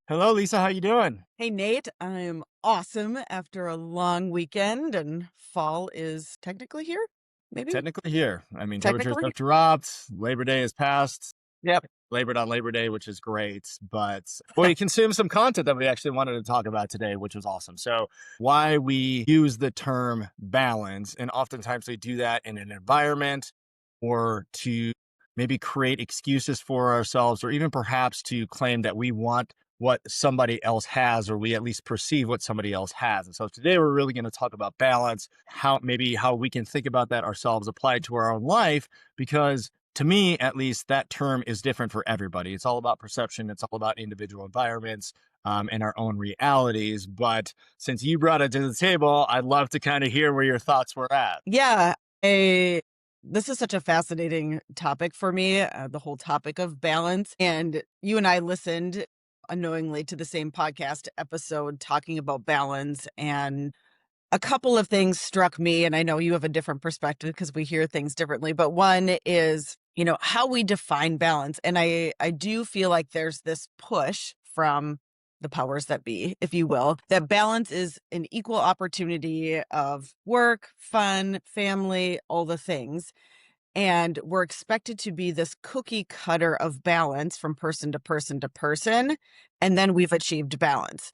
Hello, Lisa. How you doing? Hey Nate, I'm awesome after a long weekend and fall is technically here. Maybe Technically here. I mean, temperatures have technically. dropped. Labor Day has passed. Yep. Labored on Labor Day, which is great. But we consumed some content that we actually wanted to talk about today, which was awesome. So, why we use the term balance, and oftentimes we do that in an environment or to maybe create excuses for ourselves, or even perhaps to claim that we want what somebody else has, or we at least perceive what somebody else has. And so today we're really going to talk about balance, how we can think about that ourselves, apply it to our own life, because to me, at least, that term is different for everybody. It's all about perception. It's all about individual environments and our own realities. But since you brought it to the table, I'd love to kind of hear where your thoughts were at. Yeah. I, this is such a fascinating topic for me, the whole topic of balance. And you and I listened unknowingly to the same podcast episode talking about balance. And a couple of things struck me, and I know you have a different perspective because we hear things differently, but one is, how we define balance. And I do feel like there's this push from the powers that be, if you will, that balance is an equal opportunity of work, fun, family, all the things. And we're expected to be this cookie cutter of balance from person to person to person. And then we've achieved balance.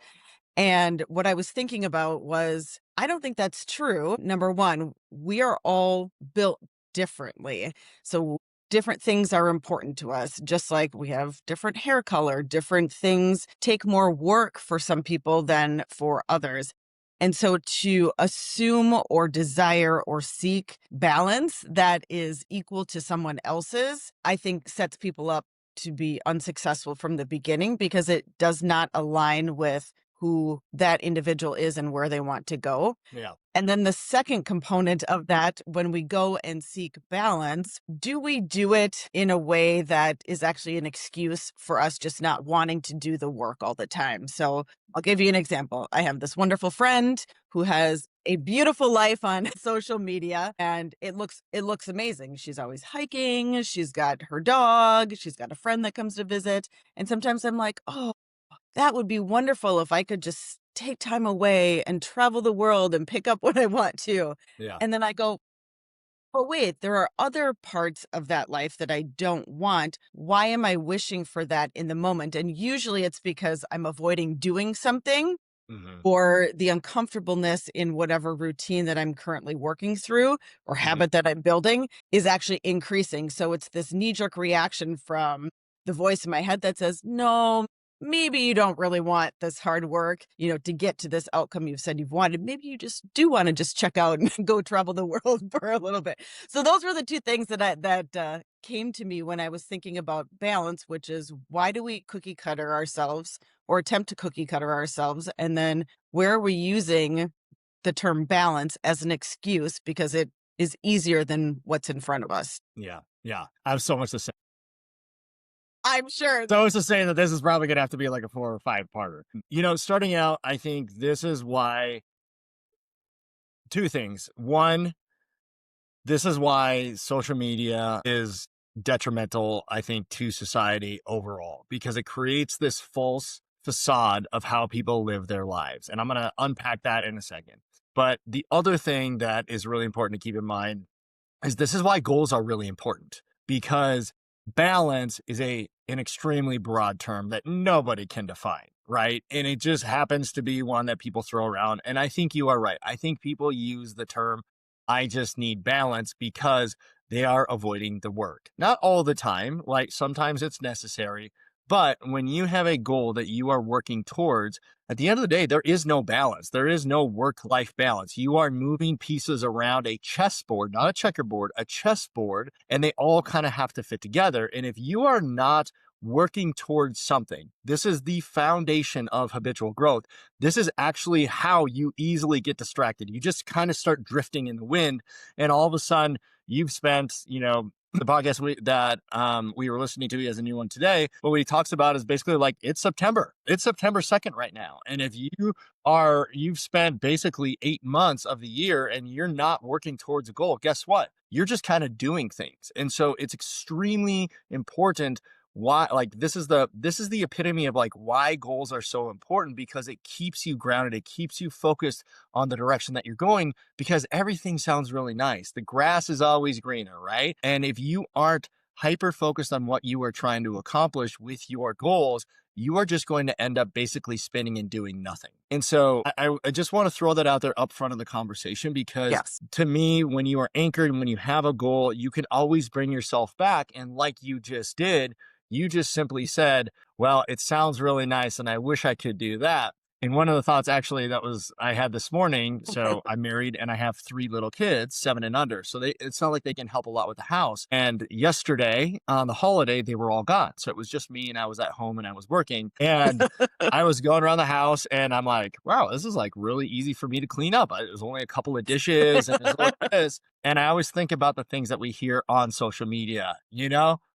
And what I was thinking about was, I don't think that's true. Number one, we are all built differently. So different things are important to us, just like we have different hair color, different things take more work for some people than for others. And so to assume or desire or seek balance that is equal to someone else's, I think sets people up to be unsuccessful from the beginning because it does not align with who that individual is and where they want to go. Yeah. And then the second component of that, when we go and seek balance, do we do it in a way that is actually an excuse for us just not wanting to do the work all the time? So I'll give you an example. I have this wonderful friend who has a beautiful life on social media and it looks amazing. She's always hiking, she's got her dog, she's got a friend that comes to visit. And sometimes I'm like, "Oh, that would be wonderful if I could just take time away and travel the world and pick up what I want to." Yeah. And then I go, "But wait, there are other parts of that life that I don't want. Why am I wishing for that in the moment?" And usually it's because I'm avoiding doing something Hmm. or the uncomfortableness in whatever routine that I'm currently working through or Hmm. habit that I'm building is actually increasing. So it's this knee jerk reaction from the voice in my head that says, "No, maybe you don't really want this hard work, to get to this outcome you've said you've wanted. Maybe you just do want to just check out and go travel the world for a little bit." So those were the two things that came to me when I was thinking about balance, which is why do we cookie cutter ourselves or attempt to cookie cutter ourselves? And then where are we using the term balance as an excuse because it is easier than what's in front of us? Yeah. Yeah. I have so much to say. I'm sure. So I was just saying that this is probably going to have to be like a 4 or 5 parter. Starting out, I think this is why two things. One, this is why social media is detrimental, I think, to society overall, because it creates this false facade of how people live their lives. And I'm going to unpack that in a second. But the other thing that is really important to keep in mind is this is why goals are really important, because balance is an extremely broad term that nobody can define, right? And it just happens to be one that people throw around. And I think you are right. I think people use the term "I just need balance" because they are avoiding the work. Not all the time, like sometimes it's necessary, but when you have a goal that you are working towards, at the end of the day, there is no balance. There is no work-life balance. You are moving pieces around a chessboard, not a checkerboard, a chessboard, and they all kind of have to fit together. And if you are not working towards something, this is the foundation of habitual growth. This is actually how you easily get distracted. You just kind of start drifting in the wind, and all of a sudden, you've spent, the podcast we were listening to as a new one today, what he talks about is basically like it's September. It's September 2nd right now. And if you've spent basically 8 months of the year and you're not working towards a goal, guess what? You're just kind of doing things. And so it's extremely important why, like, this is the epitome of like why goals are so important, because it keeps you grounded, it keeps you focused on the direction that you're going, because everything sounds really nice. The grass is always greener, right? And if you aren't hyper focused on what you are trying to accomplish with your goals, you are just going to end up basically spinning and doing nothing. And so I just want to throw that out there up front of the conversation, because Yes. to me, when you are anchored and when you have a goal, you can always bring yourself back. And like you just did, you just simply said, well, it sounds really nice and I wish I could do that. And one of the thoughts actually that was I had this morning, so I'm married and I have 3 little kids, 7 and under. So it's not like they can help a lot with the house. And yesterday on the holiday, they were all gone. So it was just me and I was at home and I was working. And I was going around the house and I'm like, wow, this is like really easy for me to clean up. It was only a couple of dishes and it's like this. And I always think about the things that we hear on social media,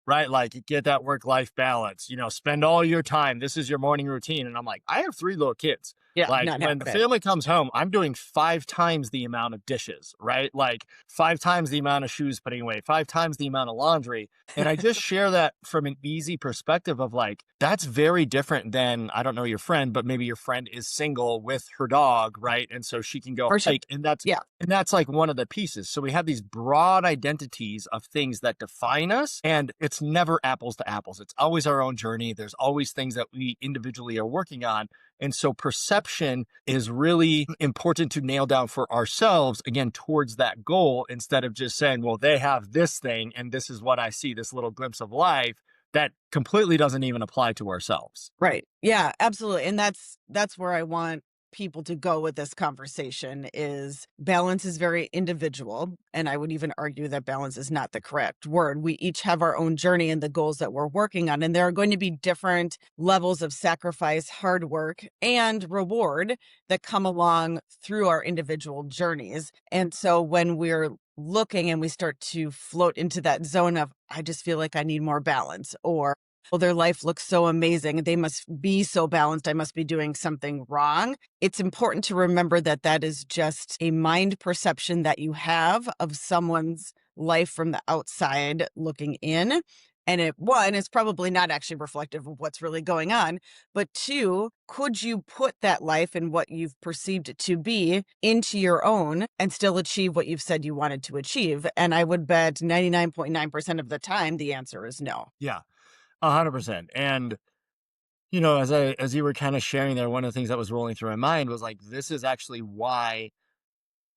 right? Like, get that work life balance, spend all your time. This is your morning routine. And I'm like, I have 3 little kids. Yeah, Like, not when the happening. family comes home, I'm doing 5 times the amount of dishes, right? Like, 5 times the amount of shoes putting away, 5 times the amount of laundry. And I just share that from an easy perspective of like, that's very different than, I don't know your friend, but maybe your friend is single with her dog, right? And so she can go For sure. hike. And that's Yeah. and that's like one of the pieces. So we have these broad identities of things that define us, and it's never apples to apples. It's always our own journey. There's always things that we individually are working on. And so perception is really important to nail down for ourselves, again, towards that goal, instead of just saying, well, they have this thing and this is what I see, this little glimpse of life that completely doesn't even apply to ourselves. Right. Yeah, absolutely. And that's where I want people to go with this conversation is balance is very individual, and I would even argue that balance is not the correct word. We each have our own journey and the goals that we're working on, and there are going to be different levels of sacrifice, hard work, and reward that come along through our individual journeys. And so when we're looking and we start to float into that zone of I just feel like I need more balance, or well, their life looks so amazing. They must be so balanced. I must be doing something wrong. It's important to remember that that is just a mind perception that you have of someone's life from the outside looking in. And one, is probably not actually reflective of what's really going on. But two, could you put that life and what you've perceived it to be into your own and still achieve what you've said you wanted to achieve? And I would bet 99.9% of the time, the answer is no. Yeah, 100%. And as you were kind of sharing there, one of the things that was rolling through my mind was like, this is actually why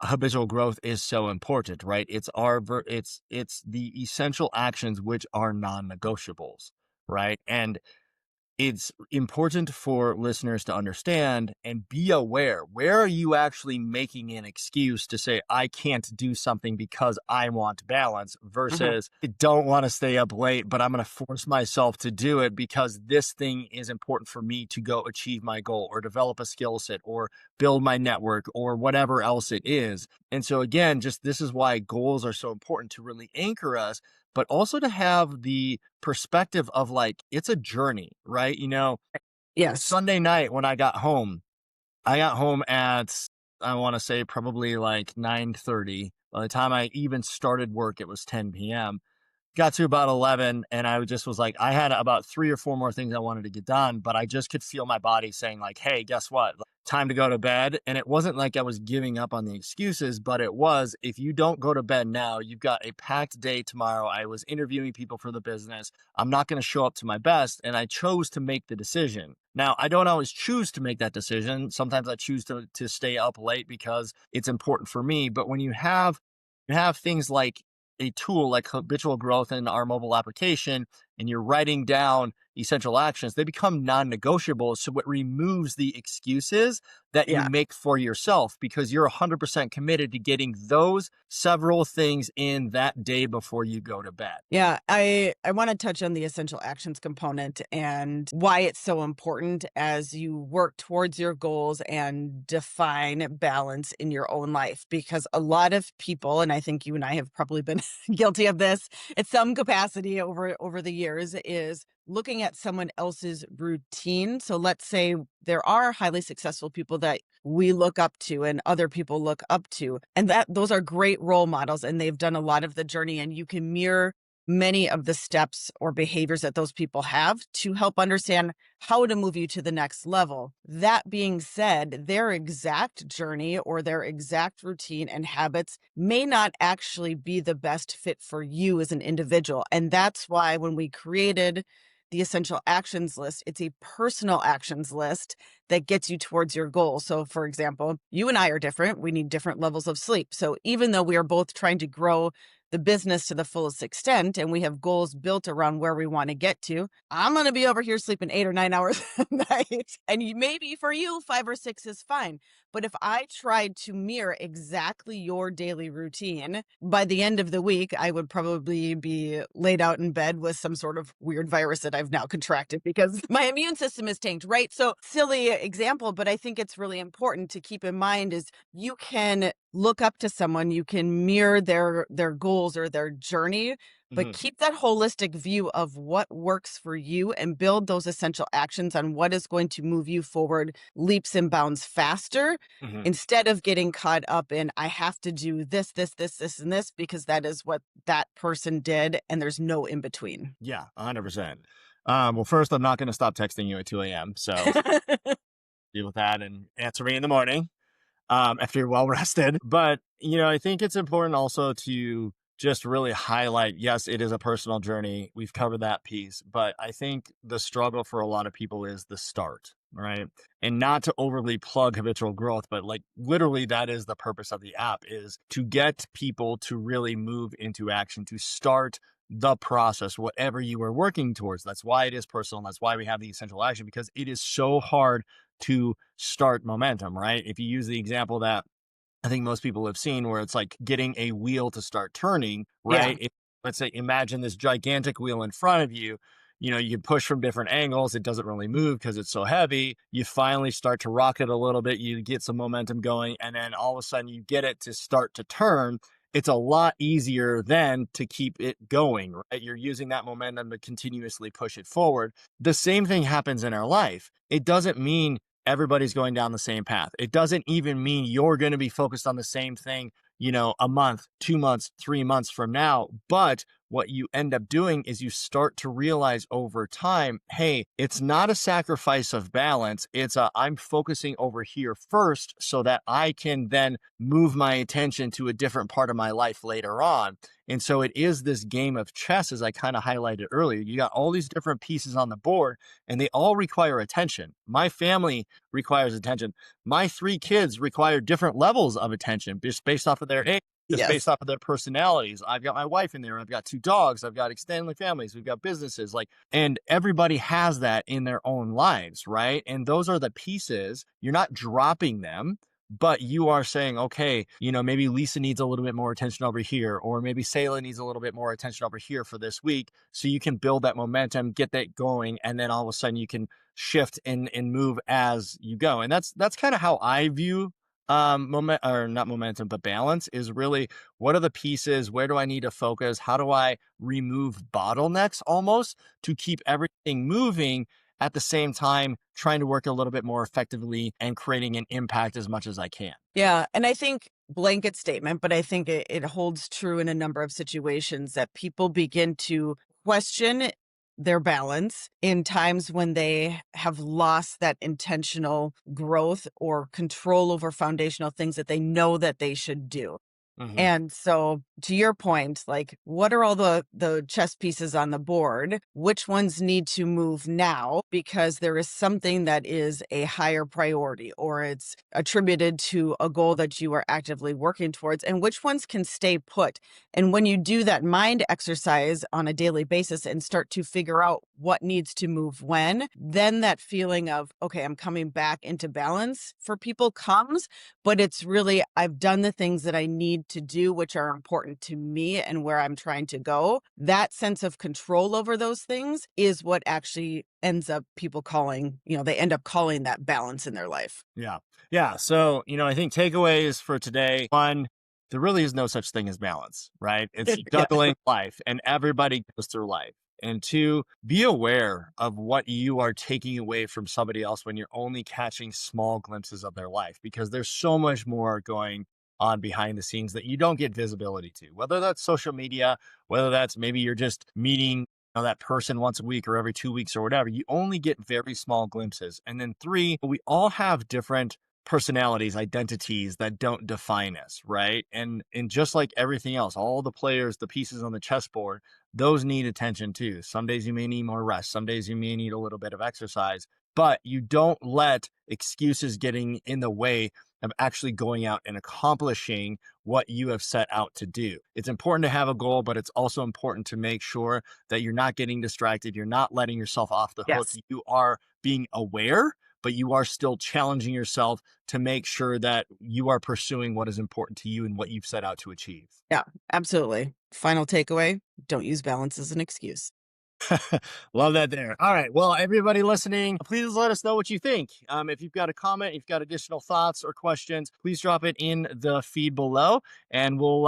habitual growth is so important, right? It's the essential actions which are non-negotiables, right? And it's important for listeners to understand and be aware, where are you actually making an excuse to say I can't do something because I want balance, Mhm. versus I don't want to stay up late but I'm going to force myself to do it because this thing is important for me to go achieve my goal or develop a skill set or build my network or whatever else it is. And so again, just this is why goals are so important, to really anchor us, but also to have the perspective of like, it's a journey, right? Yes. Sunday night when I got home at, I want to say probably like 9:30. By the time I even started work, it was 10 p.m. Got to about 11 and I just was like, I had about 3 or 4 more things I wanted to get done, but I just could feel my body saying like, hey, guess what? Time to go to bed. And it wasn't like I was giving up on the excuses, but it was, if you don't go to bed now, you've got a packed day tomorrow. I was interviewing people for the business. I'm not going to show up to my best. And I chose to make the decision. Now, I don't always choose to make that decision. Sometimes I choose to stay up late because it's important for me. But when you have things like a tool like habitual growth in our mobile application, and you're writing down essential actions, they become non-negotiable. So it removes the excuses that you Yeah. make for yourself, because you're 100% committed to getting those several things in that day before you go to bed. Yeah, I want to touch on the essential actions component and why it's so important as you work towards your goals and define balance in your own life, because a lot of people, and I think you and I have probably been guilty of this at some capacity over the years, is looking at someone else's routine. So let's say there are highly successful people that we look up to and other people look up to, and that those are great role models and they've done a lot of the journey, and you can mirror many of the steps or behaviors that those people have to help understand how to move you to the next level. That being said, their exact journey or their exact routine and habits may not actually be the best fit for you as an individual. And that's why when we created the essential actions list, it's a personal actions list that gets you towards your goal. So, for example, you and I are different. We need different levels of sleep. So, even though we are both trying to grow the business to the fullest extent and we have goals built around where we want to get to, I'm going to be over here sleeping 8 or 9 hours a night. And maybe for you, 5 or 6 is fine. But if I tried to mirror exactly your daily routine, by the end of the week, I would probably be laid out in bed with some sort of weird virus that I've now contracted because my immune system is tanked, right? So, silly example, but I think it's really important to keep in mind is you can look up to someone, you can mirror their goals or their journey, but Mhm, keep that holistic view of what works for you and build those essential actions on what is going to move you forward leaps and bounds faster mhm. instead of getting caught up in I have to do this and this because that is what that person did and there's no in between. Yeah, 100%. Well, first, I'm not gonna stop texting you at 2 a.m., so deal with that and answer me in the morning, after you're well rested. But, I think it's important also to just really highlight, yes, it is a personal journey. We've covered that piece, but I think the struggle for a lot of people is the start, right? And not to overly plug habitual growth, but like literally that is the purpose of the app is to get people to really move into action, to start the process, whatever you are working towards. That's why it is personal. That's why we have the essential action because it is so hard to start momentum, right? If you use the example that I think most people have seen where it's like getting a wheel to start turning, Yeah. right? Let's say, imagine this gigantic wheel in front of you. You push from different angles. It doesn't really move because it's so heavy. You finally start to rock it a little bit. You get some momentum going. And then all of a sudden you get it to start to turn. It's a lot easier then to keep it going, right? You're using that momentum to continuously push it forward. The same thing happens in our life. It doesn't mean everybody's going down the same path. It doesn't even mean you're going to be focused on the same thing, a month, 2 months, 3 months from now. But what you end up doing is you start to realize over time, hey, it's not a sacrifice of balance. I'm focusing over here first so that I can then move my attention to a different part of my life later on. And so it is this game of chess, as I kind of highlighted earlier. You got all these different pieces on the board and they all require attention. My family requires attention. My 3 kids require different levels of attention just based off of their age, just based Yes. off of their personalities. I've got my wife in there. I've got 2 dogs. I've got extended families. We've got businesses and everybody has that in their own lives, right? And those are the pieces. You're not dropping them, but you are saying, okay, maybe Lisa needs a little bit more attention over here, or maybe Sayla needs a little bit more attention over here for this week. So you can build that momentum, get that going, and then all of a sudden you can shift and move as you go. And that's kind of how I view moment or not momentum, but balance is really what are the pieces? Where do I need to focus? How do I remove bottlenecks almost to keep everything moving at the same time, trying to work a little bit more effectively and creating an impact as much as I can. Yeah. And I think blanket statement, but I think it holds true in a number of situations that people begin to question their balance in times when they have lost that intentional growth or control over foundational things that they know that they should do. Mhm, And so to your point, like what are all the chess pieces on the board? Which ones need to move now because there is something that is a higher priority or it's attributed to a goal that you are actively working towards and which ones can stay put. And when you do that mind exercise on a daily basis and start to figure out what needs to move when, then that feeling of okay, I'm coming back into balance for people comes, but it's really, I've done the things that I need to do, which are important to me and where I'm trying to go. That sense of control over those things is what actually ends up people calling, they end up calling that balance in their life. yeah. Yeah, so, I think takeaways for today, 1, there really is no such thing as balance, right? It's Yeah. juggling life, and everybody goes through life. And 2, be aware of what you are taking away from somebody else when you're only catching small glimpses of their life, because there's so much more going on behind the scenes that you don't get visibility to, whether that's social media, whether that's maybe you're just meeting that person once a week or every 2 weeks or whatever. You only get very small glimpses. And then three, we all have different personalities, identities that don't define us, right? And just like everything else, all the players, the pieces on the chessboard, those need attention too. Some days you may need more rest, some days you may need a little bit of exercise, but you don't let excuses getting in the way of actually going out and accomplishing what you have set out to do. It's important to have a goal, but it's also important to make sure that you're not getting distracted, you're not letting yourself off the hook. Yes. You are being aware, but you are still challenging yourself to make sure that you are pursuing what is important to you and what you've set out to achieve. Yeah, absolutely. Final takeaway, don't use balance as an excuse. Love that there. All right. Well, everybody listening, please let us know what you think. If you've got a comment, if you've got additional thoughts or questions, please drop it in the feed below, and we'll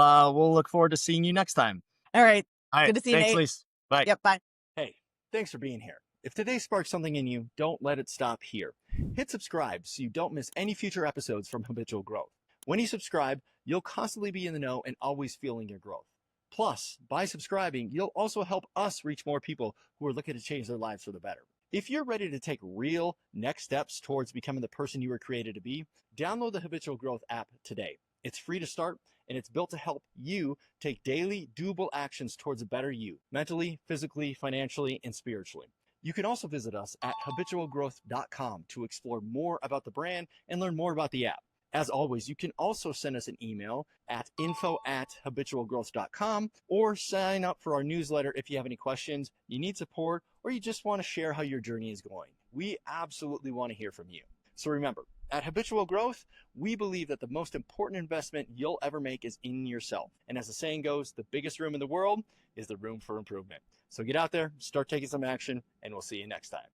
look forward to seeing you next time. All right. All right. Good to see you, Thanks, Nate. Lise. Bye. Yep. Bye. Hey, thanks for being here. If today sparked something in you, don't let it stop here. Hit subscribe so you don't miss any future episodes from Habitual Growth. When you subscribe, you'll constantly be in the know and always feeling your growth. Plus, by subscribing, you'll also help us reach more people who are looking to change their lives for the better. If you're ready to take real next steps towards becoming the person you were created to be, download the Habitual Growth app today. It's free to start, and it's built to help you take daily, doable actions towards a better you, mentally, physically, financially, and spiritually. You can also visit us at habitualgrowth.com to explore more about the brand and learn more about the app. As always, you can also send us an email at info@habitualgrowth.com or sign up for our newsletter if you have any questions, you need support, or you just want to share how your journey is going. We absolutely want to hear from you. So remember, at Habitual Growth, we believe that the most important investment you'll ever make is in yourself. And as the saying goes, the biggest room in the world is the room for improvement. So get out there, start taking some action, and we'll see you next time.